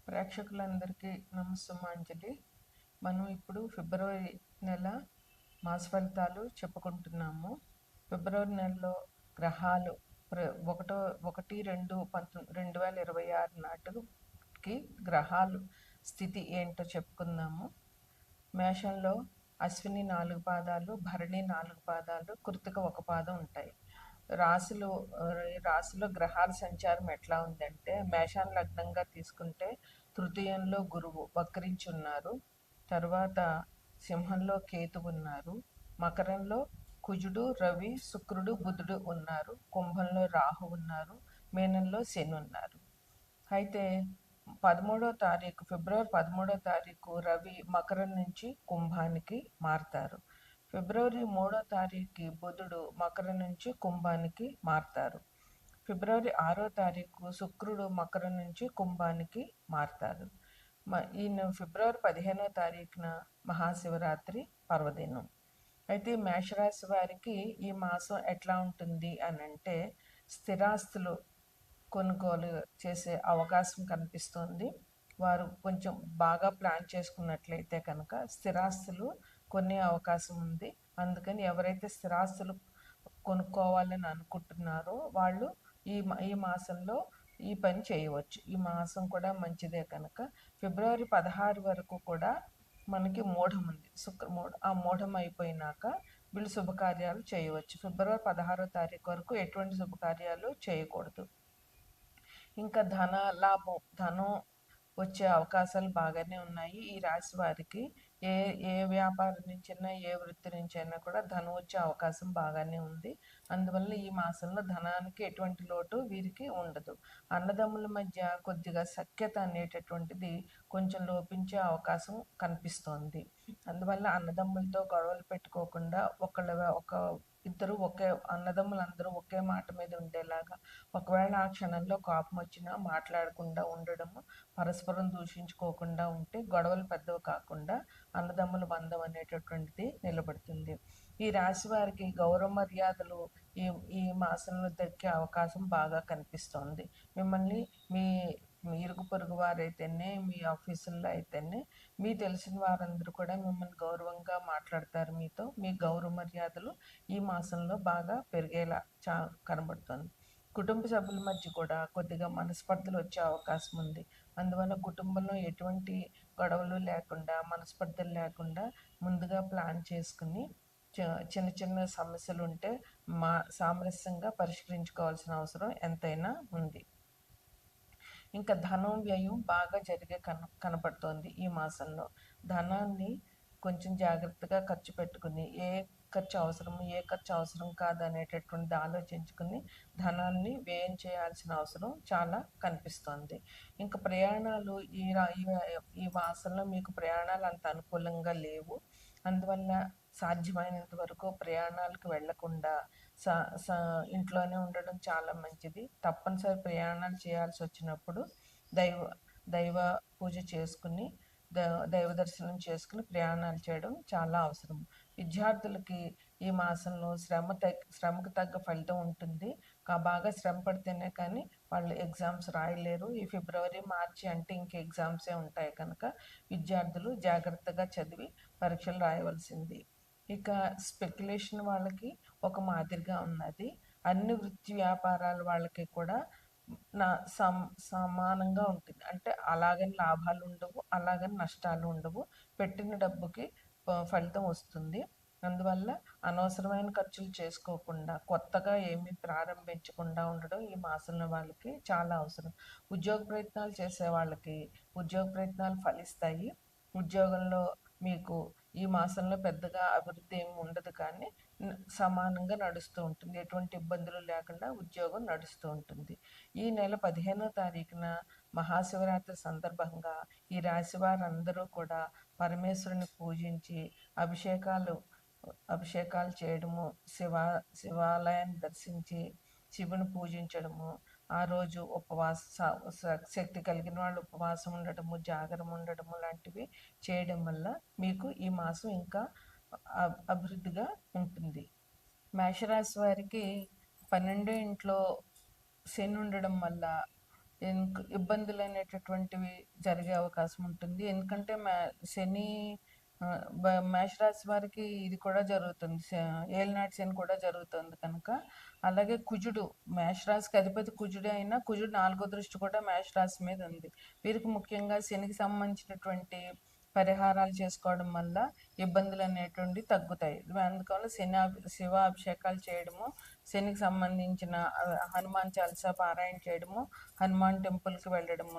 ప్రేక్షకులందరికీ నమస్సుమాంజలి. మనం ఇప్పుడు ఫిబ్రవరి నెల మాస ఫలితాలు చెప్పుకుంటున్నాము. ఫిబ్రవరి నెలలో గ్రహాలు ఒకటి 2026 నాటికి గ్రహాలు స్థితి ఏంటో చెప్పుకుందాము. మేషంలో అశ్విని 4 పాదాలు, భరణి 4 పాదాలు, కృతిక 1 పాదం ఉంటాయి. రాశిలో గ్రహాల సంచారం ఎట్లా ఉందంటే, మేషాన్ని లగ్నంగా తీసుకుంటే తృతీయంలో గురువు వక్రించి ఉన్నారు. తర్వాత సింహంలో కేతు ఉన్నారు. మకరంలో కుజుడు, రవి, శుక్రుడు, బుధుడు ఉన్నారు. కుంభంలో రాహు ఉన్నారు. మీనంలో శని ఉన్నారు. అయితే ఫిబ్రవరి 13వ తారీఖు రవి మకరం నుంచి కుంభానికి మారతారు. ఫిబ్రవరి 3వ తారీఖుకి బుధుడు మకరం నుంచి కుంభానికి మారతారు. ఫిబ్రవరి 6వ తారీఖు శుక్రుడు మకరం నుంచి కుంభానికి మారతారు. ఫిబ్రవరి 15వ తారీఖున మహాశివరాత్రి పర్వదినం. అయితే మేషరాశి వారికి ఈ మాసం ఎట్లా ఉంటుంది అని అంటే, స్థిరాస్తులు కొనుగోలు చేసే అవకాశం కనిపిస్తుంది. వారు కొంచెం బాగా ప్లాన్ చేసుకున్నట్లయితే కనుక స్థిరాస్తులు కొనే అవకాశం ఉంది. అందుకని ఎవరైతే స్థిరాస్తులు కొనుక్కోవాలని అనుకుంటున్నారో వాళ్ళు ఈ మాసంలో ఈ పని చేయవచ్చు. ఈ మాసం కూడా మంచిదే కనుక ఫిబ్రవరి 16 వరకు కూడా మనకి మూఢం ఉంది, శుక్రమూఢం. ఆ మూఢం అయిపోయినాక వీళ్ళు శుభకార్యాలు చేయవచ్చు. ఫిబ్రవరి 16వ తారీఖు వరకు ఎటువంటి శుభకార్యాలు చేయకూడదు. ఇంకా ధనం వచ్చే అవకాశాలు బాగానే ఉన్నాయి. ఈ రాశి వారికి ఏ వ్యాపారం నుంచైనా, ఏ వృత్తి నుంచైనా కూడా ధనం వచ్చే అవకాశం బాగానే ఉంది. అందువల్ల ఈ మాసంలో ధనానికి ఎటువంటి లోటు వీరికి ఉండదు. అన్నదమ్ముల మధ్య కొద్దిగా సఖ్యత అనేటటువంటిది కొంచెం లోపించే అవకాశం కనిపిస్తోంది. అందువల్ల అన్నదమ్ములతో గొడవలు పెట్టుకోకుండా అన్నదమ్ములందరూ ఒకే మాట మీద ఉండేలాగా, ఒకవేళ ఆ క్షణంలో కోపం వచ్చినా మాట్లాడకుండా ఉండడము, పరస్పరం దూషించుకోకుండా ఉంటే గొడవలు పెద్దవి కాకుండా అన్నదమ్ముల బంధం అనేటటువంటిది నిలబడుతుంది. ఈ రాశి వారికి గౌరవ మర్యాదలు ఈ మాసంలో దక్కే అవకాశం బాగా కనిపిస్తోంది. మిమ్మల్ని మీ ఇరుగు పొరుగు వారైతేనే, మీ ఆఫీసుల్లో అయితేనే, మీ తెలిసిన వారందరూ కూడా మిమ్మల్ని గౌరవంగా మాట్లాడతారు. మీ గౌరవ మర్యాదలు ఈ మాసంలో బాగా పెరిగేలా కనబడుతుంది. కుటుంబ సభ్యుల మధ్య కూడా కొద్దిగా మనస్పర్ధలు వచ్చే అవకాశం ఉంది. అందువల్ల కుటుంబంలో ఎటువంటి గొడవలు లేకుండా, మనస్పర్ధలు లేకుండా ముందుగా ప్లాన్ చేసుకుని చిన్న చిన్న సమస్యలు ఉంటే సామరస్యంగా పరిష్కరించుకోవాల్సిన అవసరం ఎంతైనా ఉంది. ఇంకా ధనం వ్యయం బాగా జరిగే కనపడుతోంది ఈ మాసంలో. ధనాన్ని కొంచెం జాగ్రత్తగా ఖర్చు పెట్టుకుని ఏ ఖర్చు అవసరం కాదు అనేటటువంటిది ఆలోచించుకుని ధనాన్ని వ్యయం చేయాల్సిన అవసరం చాలా కనిపిస్తోంది. ఇంకా ప్రయాణాలు ఈ మాసంలో మీకు ప్రయాణాలు అంత అనుకూలంగా లేవు. అందువల్ల సాధ్యమైనంత వరకు ప్రయాణాలకు వెళ్లకుండా ఇంట్లోనే ఉండడం చాలా మంచిది. తప్పనిసరి ప్రయాణాలు చేయాల్సి వచ్చినప్పుడు దైవ పూజ చేసుకుని, దైవ దర్శనం చేసుకుని ప్రయాణాలు చేయడం చాలా అవసరం. విద్యార్థులకి ఈ మాసంలో శ్రమకు తగ్గ ఫలితం ఉంటుంది. బాగా శ్రమ పడితేనే కానీ వాళ్ళు ఎగ్జామ్స్ రాయలేరు. ఈ ఫిబ్రవరి, మార్చి అంటే ఇంక ఎగ్జామ్సే ఉంటాయి కనుక విద్యార్థులు జాగ్రత్తగా చదివి పరీక్షలు రాయవలసింది. ఇక స్పెక్యులేషన్ వాళ్ళకి ఒక మాదిరిగా ఉన్నది. అన్ని వృత్తి వ్యాపారాల వాళ్ళకి కూడా సమానంగా ఉంటుంది. అంటే అలాగని లాభాలు ఉండవు, అలాగని నష్టాలు ఉండవు. పెట్టిన డబ్బుకి ఫలితం వస్తుంది. అందువల్ల అనవసరమైన ఖర్చులు చేసుకోకుండా, కొత్తగా ఏమీ ప్రారంభించకుండా ఉండడం ఈ మాసంలో వాళ్ళకి చాలా అవసరం. ఉద్యోగ ప్రయత్నాలు చేసే వాళ్ళకి ఉద్యోగ ప్రయత్నాలు ఫలిస్తాయి. ఉద్యోగంలో మీకు ఈ మాసంలో పెద్దగా అభివృద్ధి ఏమి ఉండదు, కానీ సమానంగా నడుస్తూ ఉంటుంది. ఎటువంటి ఇబ్బందులు లేకుండా ఉద్యోగం నడుస్తూ ఉంటుంది. ఈ నెల 15వ తారీఖున మహాశివరాత్రి సందర్భంగా ఈ రాశి వారందరూ కూడా పరమేశ్వరుని పూజించి అభిషేకాలు చేయడము, శివాలయాన్ని దర్శించి శివుని పూజించడము, ఆ రోజు శక్తి కలిగిన వాళ్ళు ఉపవాసం ఉండడము, జాగరం ఉండడము లాంటివి చేయడం వల్ల మీకు ఈ మాసం ఇంకా అభివృద్ధిగా ఉంటుంది. మేషరాశి వారికి 12వ ఇంట్లో శని ఉండడం వల్ల ఇబ్బందులు అనేటటువంటివి జరిగే అవకాశం ఉంటుంది. ఎందుకంటే శని మేషరాశి వారికి ఇది కూడా జరుగుతుంది. ఏలినాటి శని కూడా జరుగుతుంది కనుక. అలాగే కుజుడు, మేషరాశికి అధిపతి కుజుడే అయినా కుజుడు 4వ దృష్టి కూడా మేషరాశి మీద ఉంది. వీరికి ముఖ్యంగా శనికి సంబంధించినటువంటి పరిహారాలు చేసుకోవడం వల్ల ఇబ్బందులు అనేటువంటి తగ్గుతాయి. అందువల్ల శివ అభిషేకాలు చేయడము, శనికి సంబంధించిన హనుమాన్ చాలీసా పారాయణ చేయడము, హనుమాన్ టెంపుల్కి వెళ్ళడము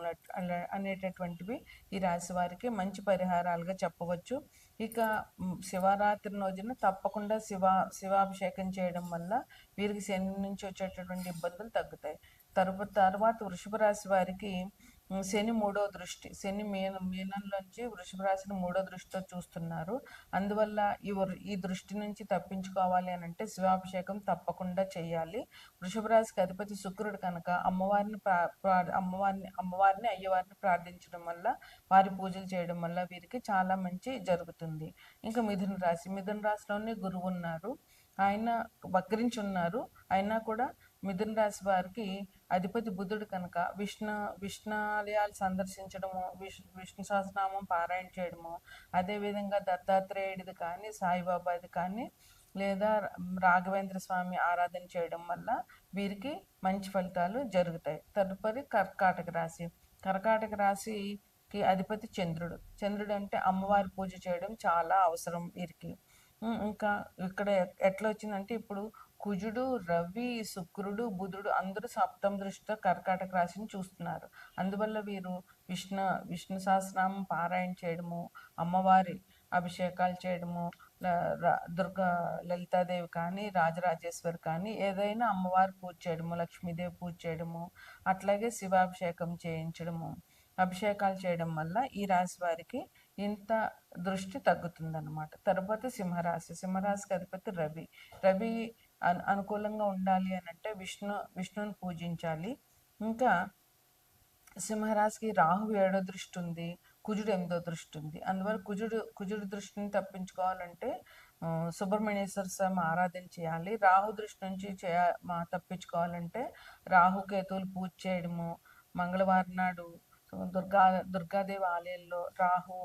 అనేటటువంటివి ఈ రాశి వారికి మంచి పరిహారాలుగా చెప్పవచ్చు. ఇక శివరాత్రి రోజున తప్పకుండా శివాభిషేకం చేయడం వల్ల వీరికి శని నుంచి వచ్చేటటువంటి ఇబ్బందులు తగ్గుతాయి. తర్వాత వృషభ రాశి వారికి శని 3వ దృష్టి, శని మీనంలోంచి వృషభ రాశిని 3వ దృష్టితో చూస్తున్నారు. అందువల్ల ఈ దృష్టి నుంచి తప్పించుకోవాలి అని అంటే శివాభిషేకం తప్పకుండా చేయాలి. వృషభ రాశికి అధిపతి శుక్రుడు కనుక అమ్మవారిని అయ్యవారిని ప్రార్థించడం వల్ల, వారి పూజలు చేయడం వల్ల వీరికి చాలా మంచి జరుగుతుంది. ఇంకా మిథున రాశిలోనే గురువు ఉన్నారు. ఆయన వక్రించి ఉన్నారు. అయినా కూడా మిథున రాశి వారికి అధిపతి బుధుడు కనుక విష్ణాలయాలు సందర్శించడము, విష్ణు సహస్రనామం పారాయణ చేయడము, అదేవిధంగా దత్తాత్రేయుడిది కానీ, సాయిబాబాది కానీ, లేదా రాఘవేంద్ర స్వామి ఆరాధన చేయడం వల్ల వీరికి మంచి ఫలితాలు జరుగుతాయి. తదుపరి కర్కాటక రాశికి అధిపతి చంద్రుడు అంటే అమ్మవారి పూజ చేయడం చాలా అవసరం వీరికి. ఇంకా ఇక్కడ ఎట్లా వచ్చిందంటే ఇప్పుడు కుజుడు, రవి, శుక్రుడు, బుధుడు అందరూ సప్తమ దృష్టితో కర్కాటక రాశిని చూస్తున్నారు. అందువల్ల వీరు విష్ణు సహస్రనామం పారాయణ చేయడము, అమ్మవారి అభిషేకాలు చేయడము, లలితాదేవి కానీ, రాజరాజేశ్వరి కానీ ఏదైనా అమ్మవారి పూజ చేయడము, లక్ష్మీదేవి పూజ చేయడము, అట్లాగే శివాభిషేకం చేయించడము, అభిషేకాలు చేయడం వల్ల ఈ రాశి వారికి ఇంత దృష్టి తగ్గుతుందన్నమాట. తర్వాత సింహరాశికి అధిపతి రవి అనుకూలంగా ఉండాలి అని అంటే విష్ణుని పూజించాలి. ఇంకా సింహరాశికి రాహు 7వ దృష్టి ఉంది, కుజుడు 8వ దృష్టి ఉంది. అందువల్ల కుజుడు దృష్టిని తప్పించుకోవాలంటే సుబ్రహ్మణ్యేశ్వర స్వామి ఆరాధన చేయాలి. రాహు దృష్టి నుంచి తప్పించుకోవాలంటే రాహుకేతువులు పూజ చేయడము, మంగళవారం నాడు దుర్గాదేవి ఆలయంలో రాహు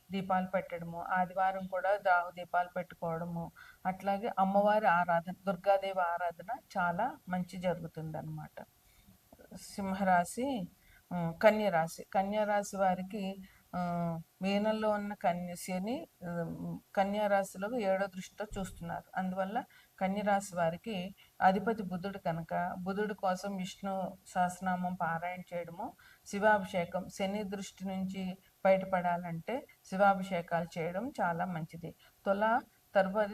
దీపాలు పెట్టడము, ఆదివారం కూడా రాహు దీపాలు పెట్టుకోవడము, అట్లాగే అమ్మవారి ఆరాధన, దుర్గాదేవి ఆరాధన చాలా మంచి జరుగుతుంది అన్నమాట. సింహరాశి కన్యారాశి వారికి మీనంలో ఉన్న శని కన్యారాశిలో 7వ దృష్టితో చూస్తున్నారు. అందువల్ల కన్యరాశి వారికి అధిపతి బుధుడు కనుక బుధుడు కోసం విష్ణు సహస్రనామం పారాయణ చేయడము, శివాభిషేకం, శని దృష్టి నుంచి బయటపడాలంటే శివాభిషేకాలు చేయడం చాలా మంచిది. తరువాత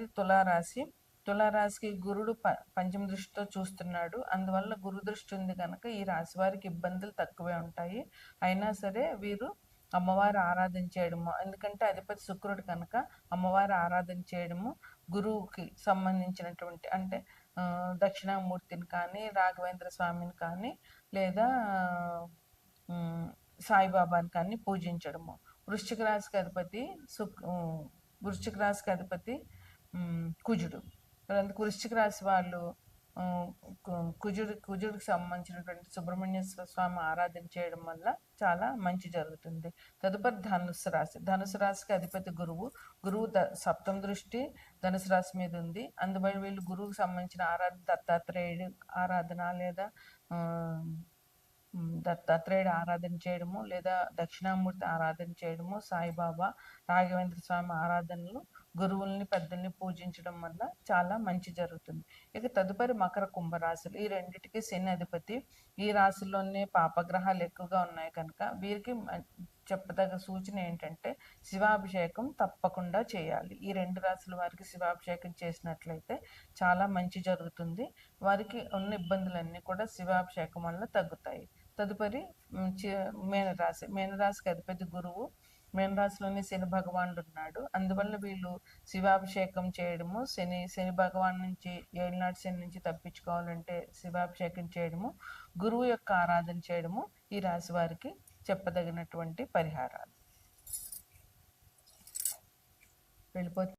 తులారాశికి గురుడు పంచమ దృష్టితో చూస్తున్నాడు. అందువల్ల గురు దృష్టి ఉంది కనుక ఈ రాశి వారికి ఇబ్బందులు తక్కువే ఉంటాయి. అయినా సరే వీరు అమ్మవారి ఆరాధన చేయడము, ఎందుకంటే అధిపతి శుక్రుడు కనుక అమ్మవారి ఆరాధన చేయడము, గురువుకి సంబంధించినటువంటి అంటే దక్షిణామూర్తిని కానీ, రాఘవేంద్ర స్వామిని కానీ, లేదా సాయిబాబాని కానీ పూజించడము. వృశ్చిక రాశికి అధిపతి కుజుడు. వృశ్చిక రాశి వాళ్ళు కుజుడికి సంబంధించినటువంటి సుబ్రహ్మణ్యేశ్వర స్వామి ఆరాధన చేయడం వల్ల చాలా మంచి జరుగుతుంది. తదుపరి ధనుసు రాశికి అధిపతి గురువు సప్తమ దృష్టి ధనుసు రాశి మీద ఉంది. అందువల్ల వీళ్ళు గురువుకి సంబంధించిన దత్తాత్రేయుడు ఆరాధన, లేదా దత్తాత్రేయుడు ఆరాధన చేయడము, లేదా దక్షిణామూర్తి ఆరాధన చేయడము, సాయిబాబా, రాఘవేంద్ర స్వామి ఆరాధనలు, గురువుల్ని పెద్దల్ని పూజించడం వల్ల చాలా మంచి జరుగుతుంది. ఇక తదుపరి మకర కుంభరాశులు. ఈ రెండింటికి శని అధిపతి. ఈ రాశుల్లోనే పాపగ్రహాలు ఎక్కువగా ఉన్నాయి కనుక వీరికి చెప్పదగ్గ సూచన ఏంటంటే శివాభిషేకం తప్పకుండా చేయాలి. ఈ 2 రాశుల వారికి శివాభిషేకం చేసినట్లయితే చాలా మంచి జరుగుతుంది. వారికి ఉన్న ఇబ్బందులన్నీ కూడా శివాభిషేకం వల్ల తగ్గుతాయి. తదుపరి మీనరాశికి అధిపతి గురువు. మీనరాశిలోనే శని భగవానుడు ఉన్నాడు. అందువల్ల వీళ్ళు శివాభిషేకం చేయడము, శని భగవాన్ నుంచి, ఏలినాటి శని నుంచి తప్పించుకోవాలంటే శివాభిషేకం చేయడము, గురువు యొక్క ఆరాధన చేయడము ఈ రాశి వారికి చెప్పదగినటువంటి పరిహారాలు. వెళ్ళిపోతే